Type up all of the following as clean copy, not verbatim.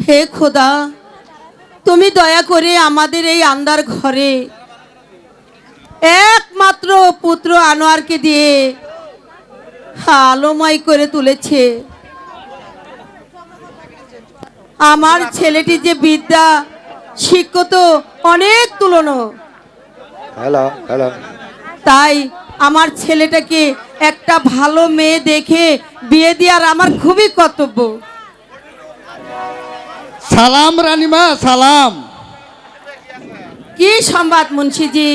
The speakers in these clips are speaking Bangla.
হে খোদা, তুমি দয়া করে আমাদের এই আন্ধার ঘরে একমাত্র পুত্র আনোয়ারকে দিয়ে আলোময় করে তুলেছে। আমার ছেলেটি যে বিদ্যা শিক্ষিত অনেক তুলনা, হ্যালো হ্যালো, তাই আমার ছেলেটাকে একটা ভালো মেয়ে দেখে বিয়ে দেওয়ার আমার খুবই কর্তব্য। সালাম রানীমা, সালাম। কি সংবাদ মুন্সিজি?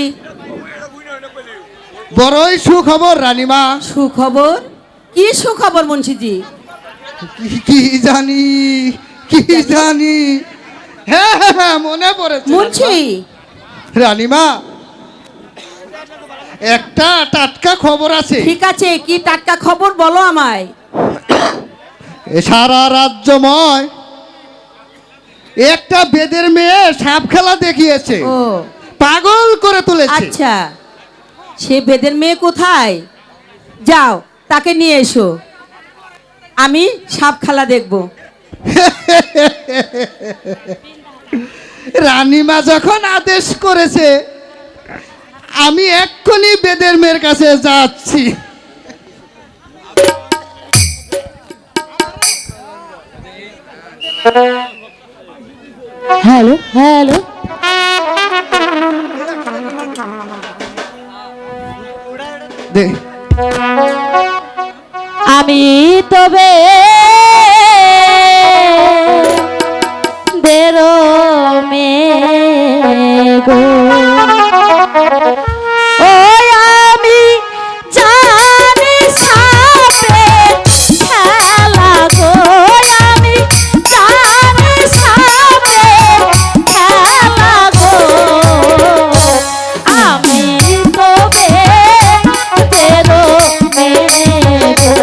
বড়ই সুখবর রানীমা। সুখবর? কি সুখবর মুন্সিজি? কি জানি, কি জানি। হ্যাঁ হ্যাঁ হ্যাঁ, মনে পড়েছে মুন্সি। রানীমা, একটা টাটকা খবর আছে। ঠিক আছে, কি টাটকা খবর বলো আমায়। সারা রাজ্যময় একটা বেদের মেয়ে সাপ খেলা দেখিয়েছে, ও পাগল করে তুলেছে। আচ্ছা, সে বেদের মেয়ে কোথায়? যাও তাকে নিয়ে এসো, আমি সাপ খেলা দেখব। রানীমা যখন আদেশ করেছে, আমি এক্ষুনি বেদের মেয়ের কাছে যাচ্ছি। হ্যালো হ্যালো, দে আমি তবে দেরো মে গো, ওই আমি জানি সাপে খেলা গো, আমি জানি সাপে খেলা গো, আমি তবে দেরো মে গো।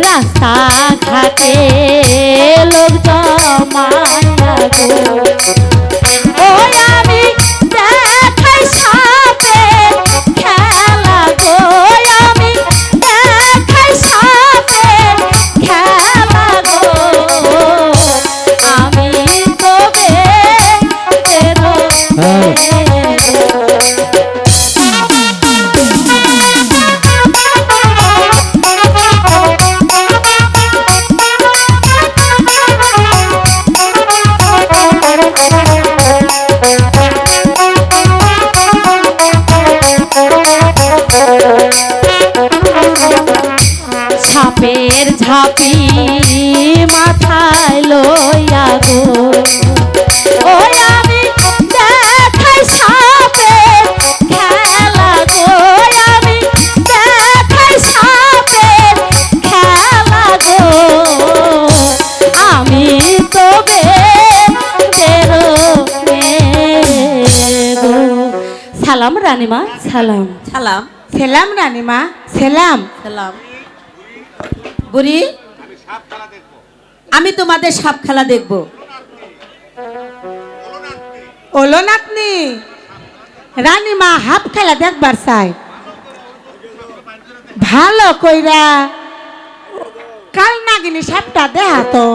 রাস্তা ঘাটে লোক জমায়া গো, ওই আমি দেখাই সাপে খেলা গো, আমি দেখাই সাপে খেলা গো, আমি তবে তেরো সাপের ঝাঁপি মাথায় লইয়া গো, ওই আমি দেখাই সাপের খেলা গো, আমি দেখাই সাপের খেলা গো, আমি তবে বেরো গো। সালাম রানীমা, সালাম। সালাম। সালাম রানীমা, সালাম। সালাম। বুড়ি, আমি তোমাদের সাপ খেলা দেখব। ওলো নাতনি, রানীমা হাফ খেলা দেখবার চাই, ভালো কইরা কাল নাগিনী সাপটা দেহা তো,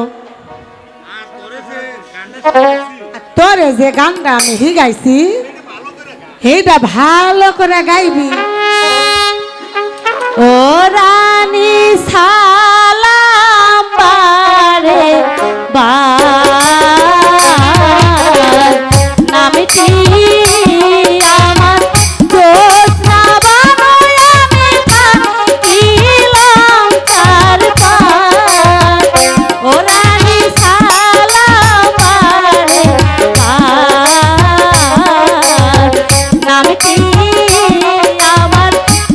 তোরে যে গানটা আমি গাইছি সেইটা ভালো করে গাইবি। ও রানী সালাম বারে বার, নামটি আমার দোষ না বানোয়, আমি থাকিলাম তার পার। ও রানী সালাম বারে বার, নামটি আমার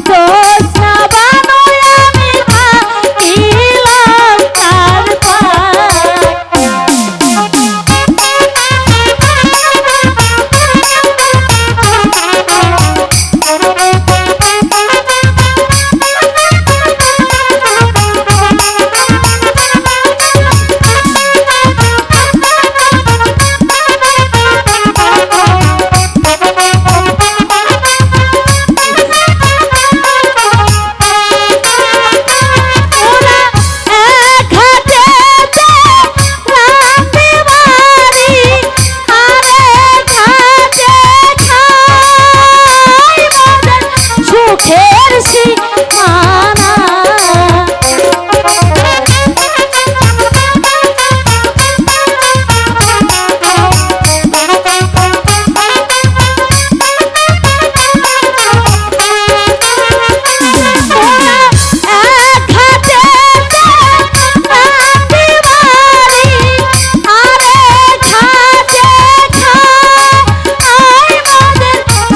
দোষ না বানোয়, আমি থাকিলাম সুখের সীমানা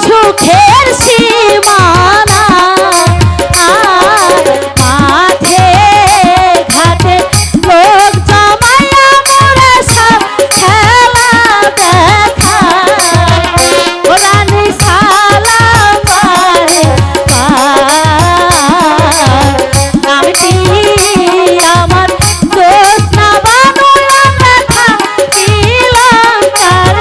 সুখের সীমানা মাঠে ঘাটে লোক জমায়া মোরা সব খেলা দেখায় ওরানি সালাম করে নামটি আমার দোষ না বানুই আমরা থাকিলাম তার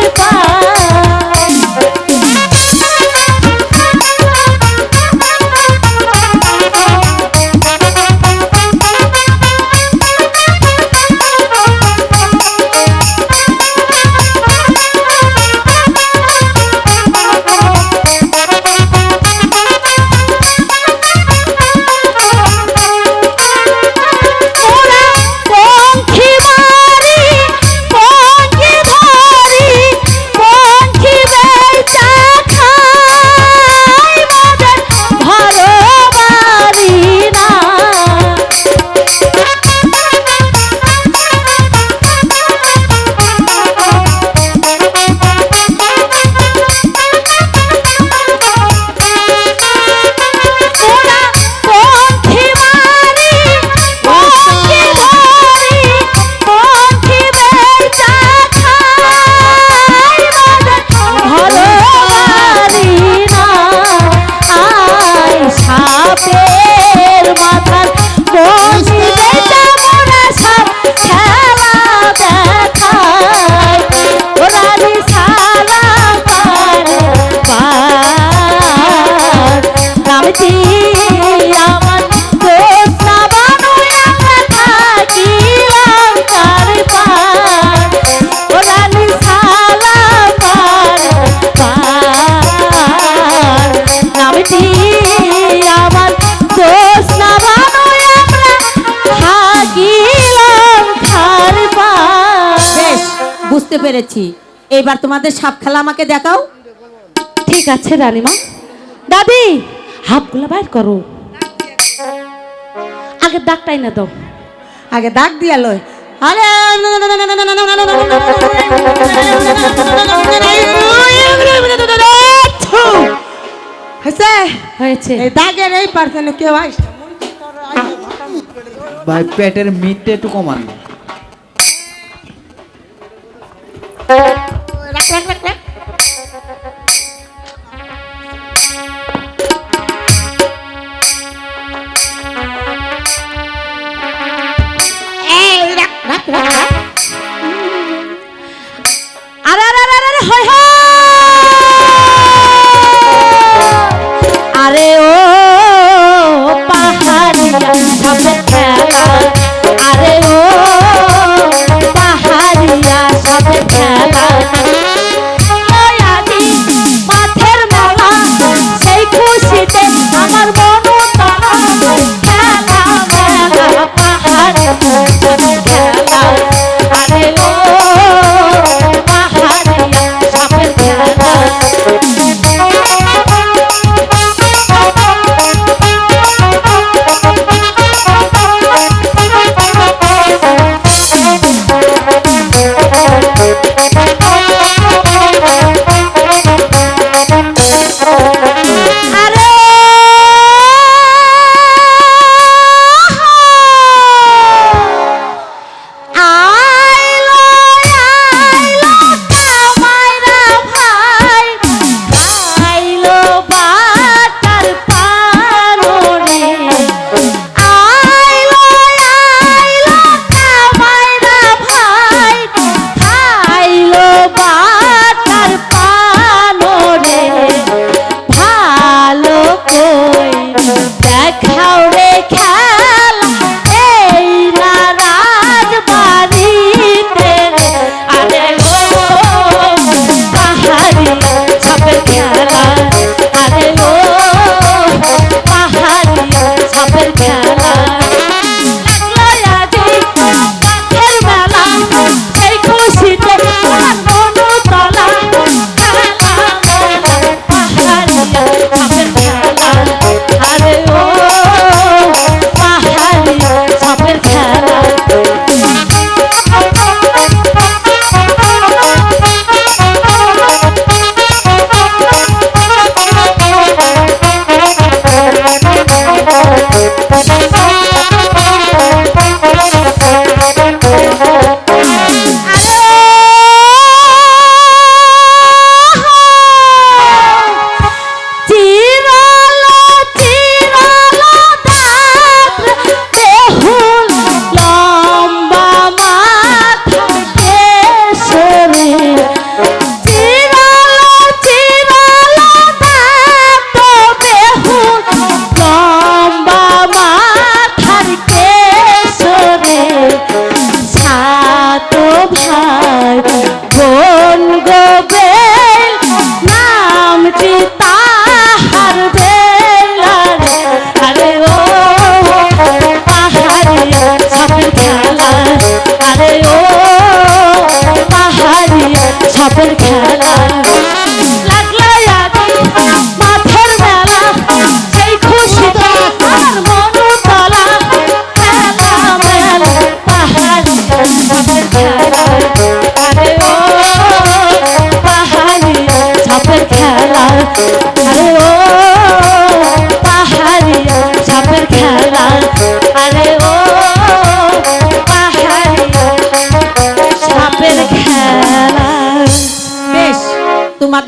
সাপের মাথার বনি বেটা মোরা সব খেলা দেখায় ওরানি সালাম নামটি আমার দোষ না বানুই আমরা থাকিলাম তার ওরানি সালাম নামটি আমার দোষ না বানুই আমরা থাকিলাম তার বেশ, বুঝতে পেরেছি। এবার তোমাদের সাপ খেলা আমাকে দেখাও। ঠিক আছে রানীমা। দাদি হাফগুলা বাইর করো, আগে দাগটাই না দাও। আগে দাগ দিয়া লয়। আরে হয়েছে হয়েছে এই দাগের এই পার্সেন্ট কেউ আসছে ভাই পেটের মিটটা একটু কমান। রাখ রাখ রাখ রাখ। এই রাখ রাখ রাখ রাখ। আরে আরে আরে আরে হয় আরে ও পাহাড়িয়া সাপের খেলা আরে ও পাহাড়িয়া সাপের খেলা ওই আদি মাথের মালা সেই খুশিতে আমার মন খেলা মেলা পাহাড়িয়া সাপের খেলা আরে ও পাহাড়িয়া সাপের খেলা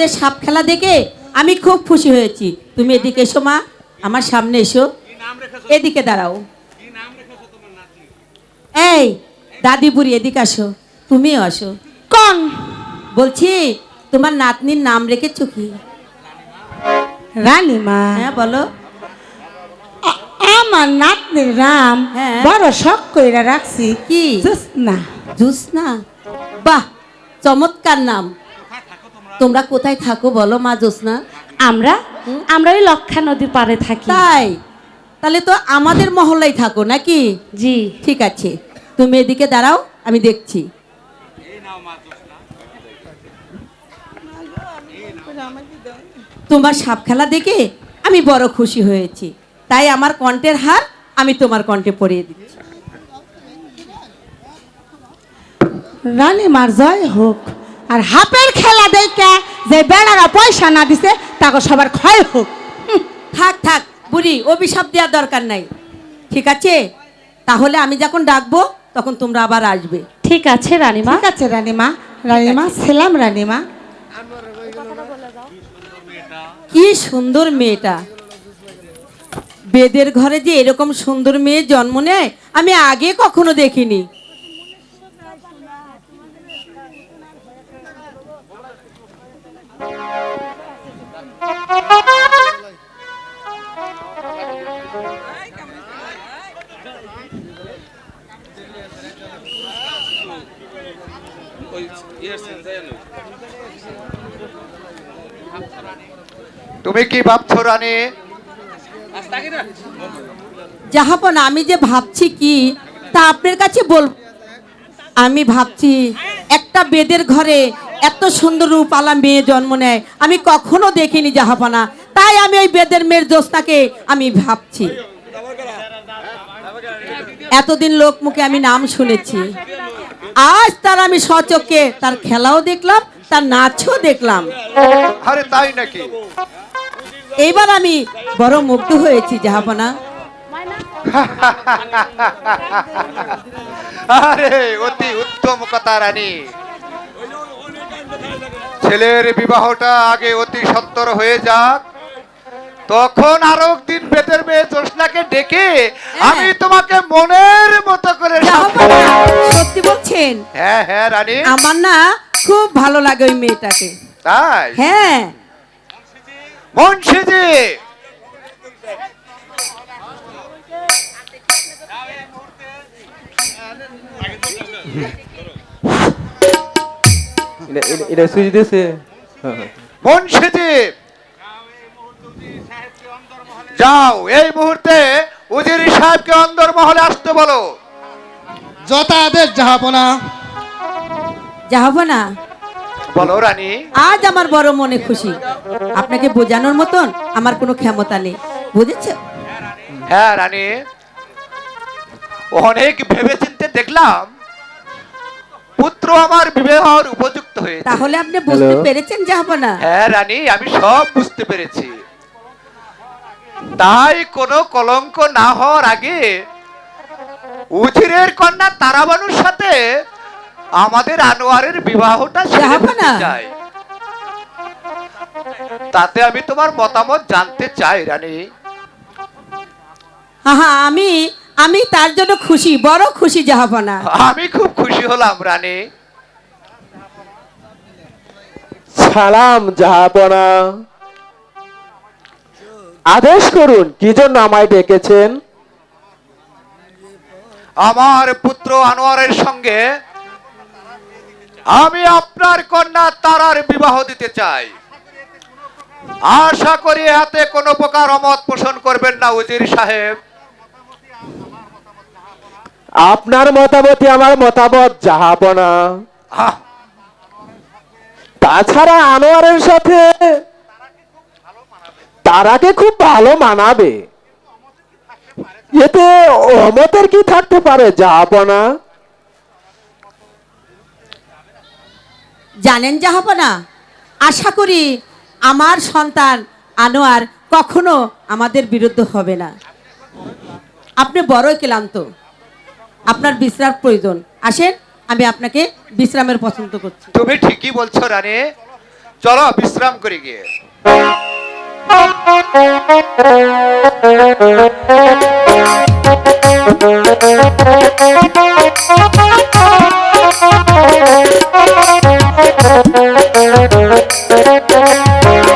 তোমাদের সাপ খেলা দেখে আমি খুব খুশি হয়েছি। তুমি এদিকে এসো মা, আমার সামনে এসো, এদিকে দাঁড়াও। এই দাদি বুড়ি এদিকে আসো, তুমিও আসো। কোন বলছি তোমার নাতনির নাম রেখেছো কি? রানীমা? হ্যাঁ বলো। আমার নাতনির নাম হ্যাঁ। বড় শখ কইরা রাখছি। কি? জোৎস্না। জোৎস্না, বাহ চমৎকার নাম। তোমরা কোথায় থাকো বলো মা জোৎস্না? আমরা আমরা ওই লক্ষা নদীর পাড়ে থাকি। তাই? তাহলে তো আমাদের মহল্লায় থাকো নাকি? জি। ঠিক আছে, তুমি এদিকে দাঁড়াও, আমি দেখছি। তোমার সাপ খেলা দেখে আমি বড় খুশি হয়েছি, তাই আমার কণ্ঠের হার আমি তোমার কণ্ঠে পরিয়ে দিচ্ছি। রানীমার জয় হোক। আর হাপের খেলা দেখে যে বেড়ারা পয়সা না দিছে তাকে সবার ক্ষয় হোক। থাক থাক বুড়ি, অভিশাপ দেওয়ার দরকার নাই। ঠিক আছে, তাহলে আমি যখন ডাকবো তখন তোমরা আবার আসবে। ঠিক আছে রানীমা। ঠিক আছে রানীমা। রানীমা ছিলাম রানীমা। কি সুন্দর মেয়েটা, বেদের ঘরে যে এরকম সুন্দর মেয়ে জন্ম নেয় আমি আগে কখনো দেখিনি। তুমি কি ভাবছো রানী? জাহাপনা, আমি যে ভাবছি কি তা আপনার কাছে বল। আমি ভাবছি একটা বেদের ঘরে এত সুন্দর রূপওয়ালা মেয়ে জন্ম নেয় আমি কখনো দেখিনি জাহাপনা, তাই আমি ওই বেদের মেয়ের জ্যোৎস্নাকে আমি ভাবছি। এতদিন লোক মুখে আমি নাম শুনেছি, আজ তার আমি স্বচক্ষে তার খেলাও দেখলাম, তার নাচও দেখলাম। আরে তাই নাকি? এইবার আমি বড় মুগ্ধ হয়েছি জাহাপনা। আরে অতি উত্তম কথা রানী। ছেলের বিবাহটা আগে অতি সত্বর হয়ে যাক, তখন আরো একদিন বেদের মেয়ে জোৎস্নাকে ডেকে আমি তোমাকে মনের মতো করে জাহাপনা, সত্যি বলছেন? হ্যাঁ হ্যাঁ রানী। আমার না খুব ভালো লাগে ওই মেয়েটাকে। তাই? হ্যাঁ। মুন্সিজি, এটা সুইচ দিয়েছে। মুন্সিজি, যাও এই মুহূর্তে উজির সাহেবকে অন্দরমহলে আসতে বলো। যথা আদেশ জাহাপনা। জাহাপনা, বলো রানী। আজ আমার বড় মনে খুশি। আপনাকে বোঝানোর মতন আমার কোনো ক্ষমতা নেই, বুঝেছ? হ্যাঁ রানী, অনেক ভেবেচিন্তে দেখলাম পুত্র আমার বিবাহের উপযুক্ত হয়েছে। তাহলে আপনি বুঝতে হ্যালো? পেরেছেন জাহাপনা? হ্যাঁ রানী, আমি সব বুঝতে পেরেছি। তাই কোনো কলঙ্ক না হওয়ার আগে উজিরের কন্যা তারাবানুর সাথে আমাদের আনোয়ারের বিবাহটা সেরে জাহাপনা। ফেলতে চাই। তাতে আমি তোমার মতামত জানতে চাই রানী। হ্যাঁ, আমি আমি তার জন্য খুশি, বড় খুশি জাহাপনা। আমি খুব খুশি হলাম রানী। সালাম জাহাপনা, আদেশ করুন, কি জন্য আমায় ডেকেছেন? আমার পুত্র আনোয়ারের সঙ্গে আমি আপনার কন্যা তারার বিবাহ দিতে চাই। আশা করি হাতে কোনো প্রকার অমত পোষণ করবেন না উজির সাহেব। আপনার মতামতই আমার মতামত জাহাপনা। আহ, তাছাড়া আনোয়ারের সাথে তারাকে খুব ভালো মানাবে, এতে অমতের কি থাকতে পারে জাহাপনা? জানেন জাহাপনা, আশা করি আমার সন্তান আনোয়ার কখনো আমাদের বিরুদ্ধে হবে না। আপনি বড়ই ক্লান্ত, আপনার বিশ্রাম প্রয়োজন। আসেন, আমি আপনাকে বিশ্রামের পছন্দ করছি। তুমি ঠিকই বলছো রানী। চলো বিশ্রাম করে গিয়ে।